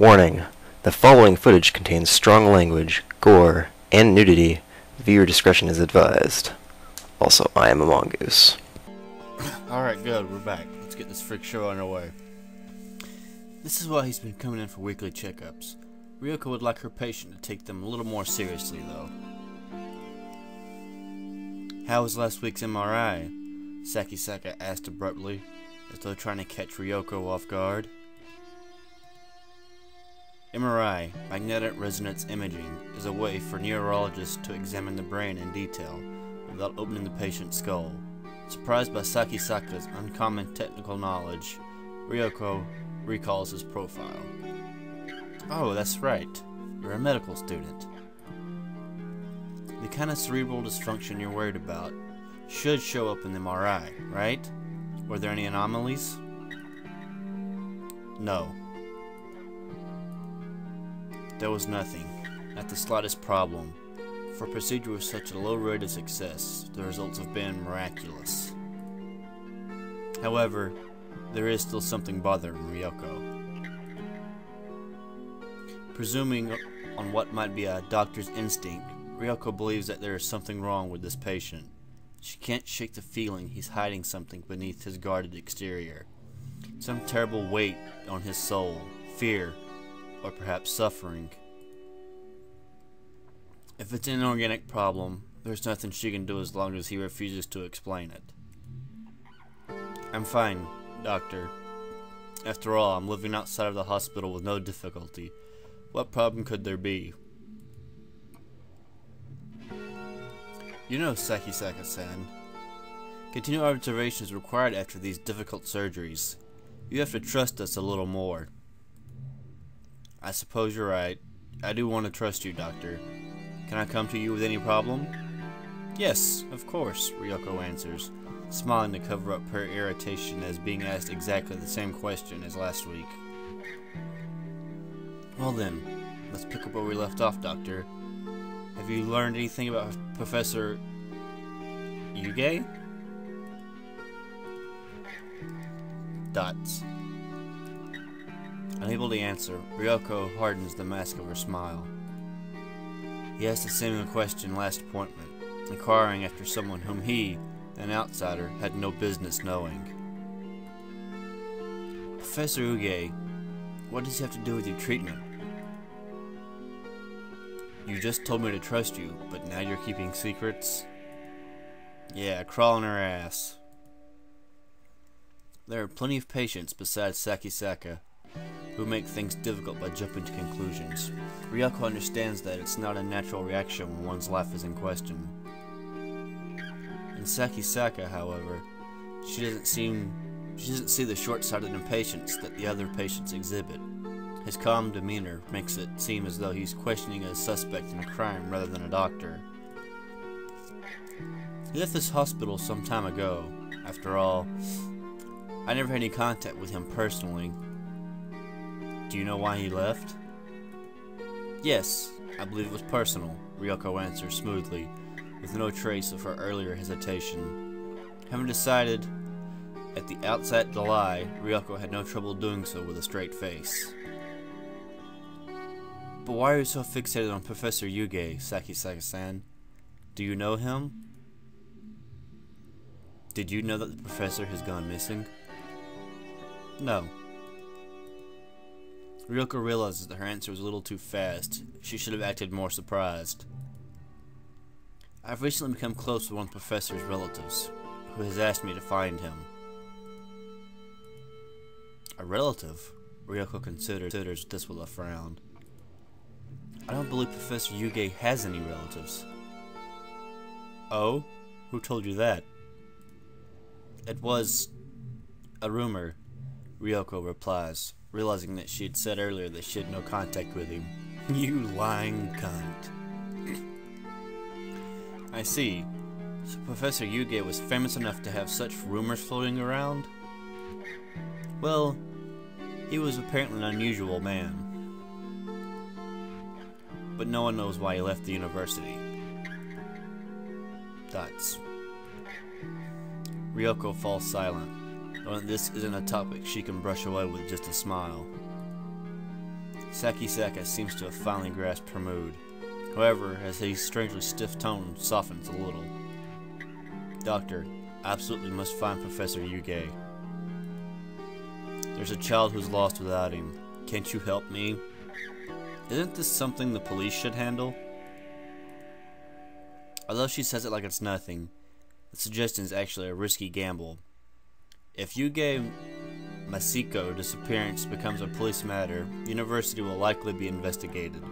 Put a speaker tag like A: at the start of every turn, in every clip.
A: Warning: the following footage contains strong language, gore, and nudity. Viewer discretion is advised. Also, I am a mongoose.
B: Alright, good, we're back. Let's get this freak show underway. This is why he's been coming in for weekly checkups. Ryoko would like her patient to take them a little more seriously, though. How was last week's MRI? Sakisaka asked abruptly, as though trying to catch Ryoko off guard. MRI, magnetic resonance imaging, is a way for neurologists to examine the brain in detail without opening the patient's skull. Surprised by Sakisaka's uncommon technical knowledge, Ryoko recalls his profile. Oh, that's right. You're a medical student. The kind of cerebral dysfunction you're worried about should show up in the MRI, right? Were there any anomalies? No. There was nothing, not the slightest problem. For a procedure with such a low rate of success, the results have been miraculous. However, there is still something bothering Ryoko. Presuming on what might be a doctor's instinct, Ryoko believes that there is something wrong with this patient. She can't shake the feeling he's hiding something beneath his guarded exterior. Some terrible weight on his soul, fear, or perhaps suffering. If it's an inorganic problem, there's nothing she can do as long as he refuses to explain it. I'm fine, doctor. After all, I'm living outside of the hospital with no difficulty. What problem could there be? You know, Sakisaka-san, continued observation is required after these difficult surgeries. You have to trust us a little more. I suppose you're right. I do want to trust you, doctor. Can I come to you with any problem? Yes, of course, Ryoko answers, smiling to cover up her irritation as being asked exactly the same question as last week. Well then, let's pick up where we left off, doctor. Have you learned anything about Professor Yuge? Dots. Unable to answer, Ryoko hardens the mask of her smile. He asked the same question last appointment, inquiring after someone whom he, an outsider, had no business knowing. Professor Uge, what does he have to do with your treatment? You just told me to trust you, but now you're keeping secrets? Yeah, crawl on her ass. There are plenty of patients besides Sakisaka who make things difficult by jumping to conclusions. Ryoko understands that it's not a natural reaction when one's life is in question. In Sakisaka, however, she doesn't see the short-sighted impatience that the other patients exhibit. His calm demeanor makes it seem as though he's questioning a suspect in a crime rather than a doctor. He left this hospital some time ago. After all, I never had any contact with him personally. Do you know why he left? Yes, I believe it was personal, Ryoko answers smoothly, with no trace of her earlier hesitation. Having decided at the outset to lie, Ryoko had no trouble doing so with a straight face. But why are you so fixated on Professor Yuge, Sakisaka-san? Do you know him? Did you know that the professor has gone missing? No. Ryoko realizes that her answer was a little too fast. She should have acted more surprised. I've recently become close with one of the professor's relatives, who has asked me to find him. A relative? Ryoko considers this with a frown. I don't believe Professor Yuge has any relatives. Oh? Who told you that? It was a rumor, Ryoko replies, realizing that she had said earlier that she had no contact with him. You lying cunt. I see. So Professor Yuge was famous enough to have such rumors floating around? Well, he was apparently an unusual man. But no one knows why he left the university. Dots. Ryoko falls silent, knowing this isn't a topic she can brush away with just a smile. Saki Saka seems to have finally grasped her mood. However, as his strangely stiff tone softens a little. Doctor, I absolutely must find Professor Yuge. There's a child who's lost without him. Can't you help me? Isn't this something the police should handle? Although she says it like it's nothing, the suggestion is actually a risky gamble. If Yuge Masiko's disappearance becomes a police matter, the university will likely be investigated.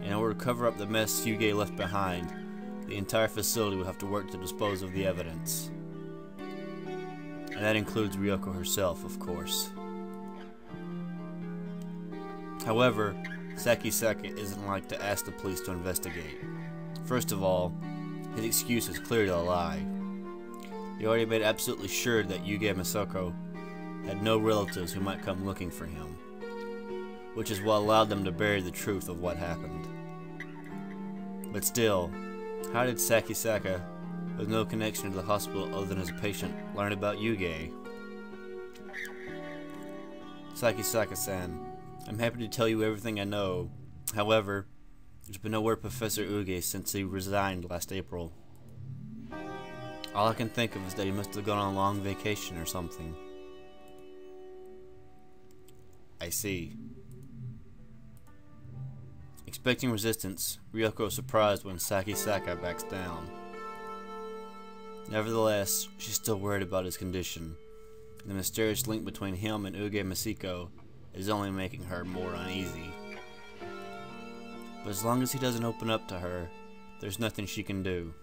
B: In order to cover up the mess Yuge left behind, the entire facility will have to work to dispose of the evidence. And that includes Ryoko herself, of course. However, Saki Saka isn't like to ask the police to investigate. First of all, his excuse is clearly a lie. He already made absolutely sure that Yuge Masako had no relatives who might come looking for him, which is what allowed them to bury the truth of what happened. But still, how did Saki Saka, with no connection to the hospital other than as a patient, learn about Yuge? Saki Saka-san, I'm happy to tell you everything I know. However, there's been no word of Professor Uge since he resigned last April. All I can think of is that he must have gone on a long vacation or something. I see. Expecting resistance, Ryoko is surprised when Saki Saka backs down. Nevertheless, she's still worried about his condition. The mysterious link between him and Uge Masiko is only making her more uneasy. But as long as he doesn't open up to her, there's nothing she can do.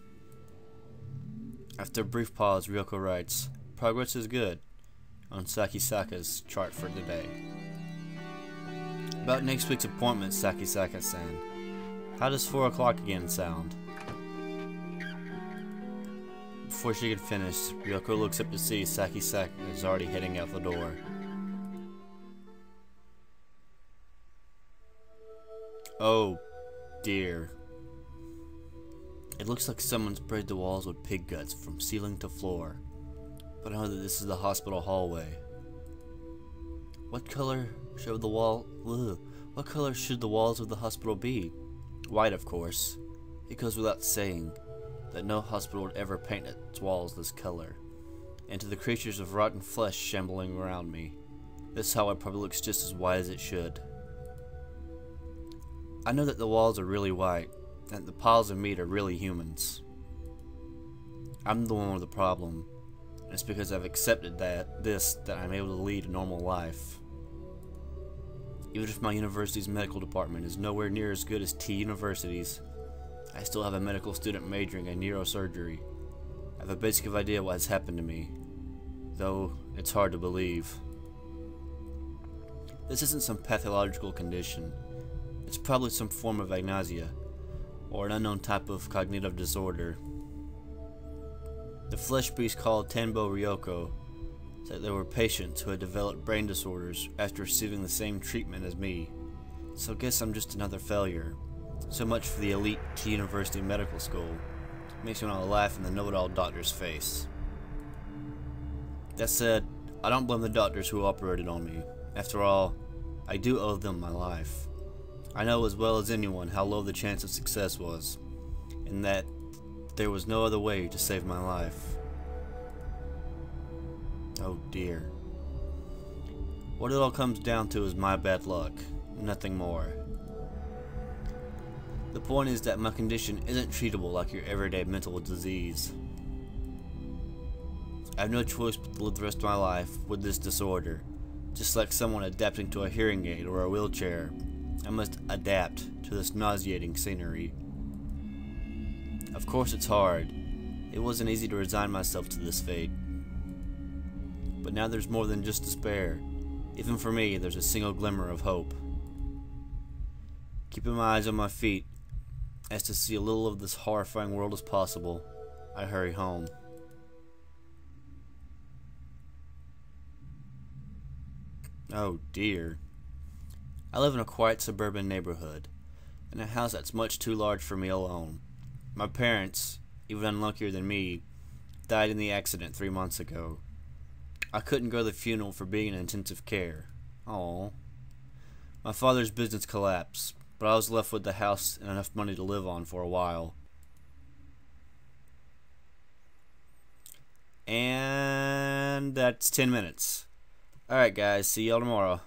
B: After a brief pause, Ryoko writes, "Progress is good," on Saki Saka's chart for today. About next week's appointment, Saki Saka-san. How does 4 o'clock again sound? Before she can finish, Ryoko looks up to see Saki Saka is already heading out the door. Oh dear. It looks like someone sprayed the walls with pig guts from ceiling to floor. But I know that this is the hospital hallway. What color should the walls of the hospital be? White, of course. It goes without saying that no hospital would ever paint its walls this color. And to the creatures of rotten flesh shambling around me, this hallway probably looks just as white as it should. I know that the walls are really white, and that the piles of meat are really humans. I'm the one with the problem, and it's because I've accepted that I'm able to lead a normal life. Even if my university's medical department is nowhere near as good as T University's, I still have a medical student majoring in neurosurgery. I have a basic idea what has happened to me, though it's hard to believe. This isn't some pathological condition. It's probably some form of agnosia, or an unknown type of cognitive disorder. The flesh beast called Tenbo Ryoko said there were patients who had developed brain disorders after receiving the same treatment as me, so I guess I'm just another failure. So much for the elite T University medical school. Makes me want to laugh in the know-it-all doctor's face. That said, I don't blame the doctors who operated on me. After all, I do owe them my life. I know as well as anyone how low the chance of success was, and that there was no other way to save my life. Oh dear. What it all comes down to is my bad luck, nothing more. The point is that my condition isn't treatable like your everyday mental disease. I have no choice but to live the rest of my life with this disorder. Just like someone adapting to a hearing aid or a wheelchair, I must adapt to this nauseating scenery. Of course it's hard. It wasn't easy to resign myself to this fate. But now there's more than just despair. Even for me, there's a single glimmer of hope. Keeping my eyes on my feet, as to see a little of this horrifying world as possible, I hurry home. Oh dear. I live in a quiet suburban neighborhood, in a house that's much too large for me alone. My parents, even unluckier than me, died in the accident 3 months ago. I couldn't go to the funeral for being in intensive care. Aww. My father's business collapsed, but I was left with the house and enough money to live on for a while. And that's 10 minutes. Alright guys, see y'all tomorrow.